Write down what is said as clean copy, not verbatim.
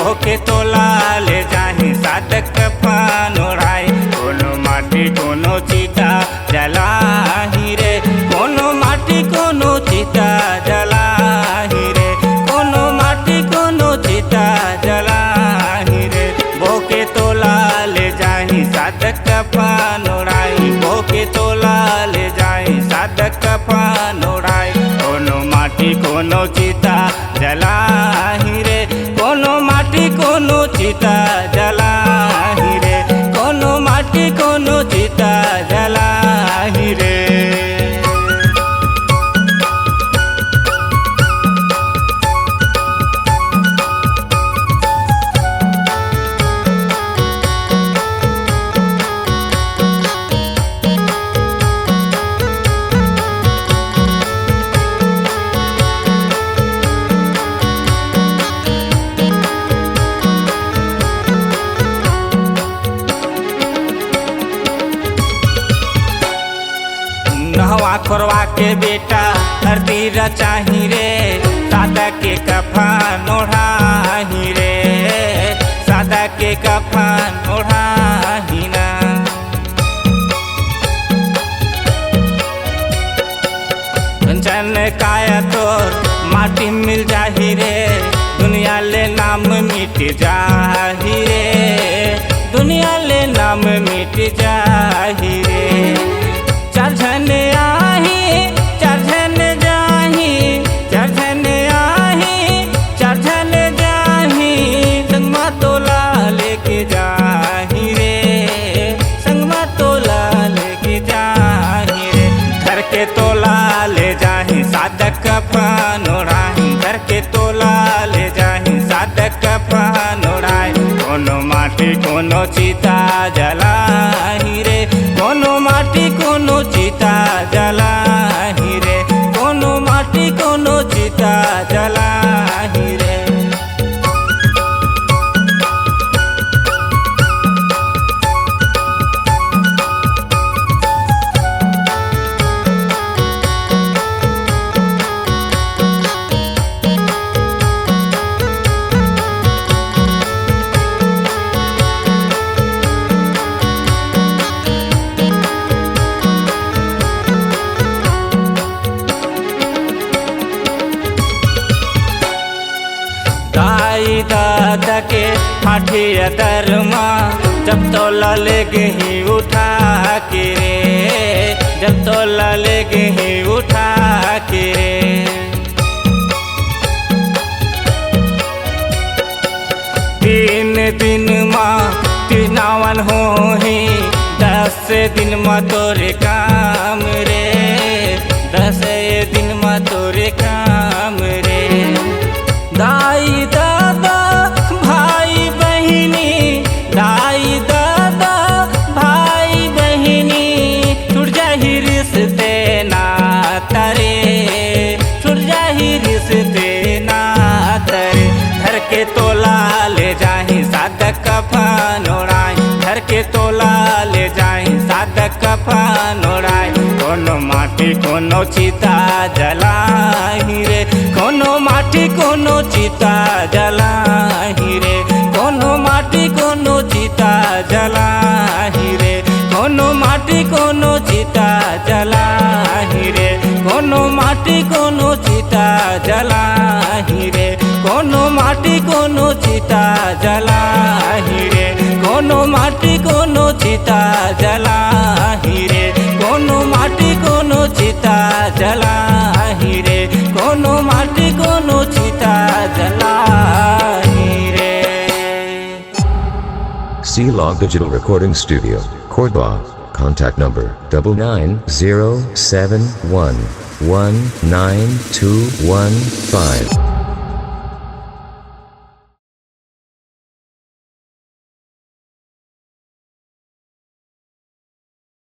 बोके तोला ले जाही सादक कफन ओढ़ाई कोनो माटी कोनो चिता जलाही रे कोनो माटी कोनो चिता जलाही रे कोनो माटी कोनो चिता जलाही रे बोके तोला ले जाही सादक कफन ओढ़ाई बोके तोला ले जाही सादक कफन ओढ़ाई कोनो माटी कोनो चिता जलाही रे कोनो माटी कोनो चिता जलाही रे कोनो माटी कोनो चिता जलाही रे। नहवा खोरवा के बेटा धरती रचाही रे सादा के कफन ओढ़ाही रे सादा के कफन ओढ़ाही ना कंचन काया तोर माटी मिल जाही रे दुनिया ले नाम मिट जाही रे दुनिया ले नाम मिट जाही रे। चार झन आही चार झन जाही चार झन आही चार झन जाही संगमा तोला लेके जाही रे संगमा तोला लेके जाही रे घर के तोला ले जाही सादक कफन ओढ़ाही घर के तोला ले जाही सादक कफन ओढ़ाई कोनो माटी कोनो चिता जलाही रे कोनो माटी कोनो चिता जलाही रे कोनो माटी कोनो चिता जलाही रे। दाई दादा के हाथिया दरमा जब तोला ले गही उठा के रे जब तोला ले गही उठा के रे। तीन दिन माँ तीनावन हो ही 10 दिन माँ तोरे काम रे 10 दिन माँ तोरे काम रे। दाई दादा भाई बहिनी दाई दादा भाई बहिनी छुट जाही रिश्ते नाता रे छुट जाही रिश्ते नाता रे घर के तोला ले जाही सादक कफन ओढ़ाई घर के तोला ले जाही सादक कफन ओढ़ाई कोनो माटी कोनो चिता जलाही रे कोनो माटी कोनो चिता जलाही रे कोनो माटी कोनो चिता जलाही रे कोनो माटी कोनो चिता जलाही रे कोनो माटी कोनो चिता जलाही रे कोनो माटी कोनो चिता जलाही रे कोनो माटी कोनो चिता जलाही रे कोनो माटी कोनो चिता जलाही रे कोनो माटी कोनो चिता जलाही रे। C-Log Digital Recording Studio, Cordoba. Contact number 9907119215.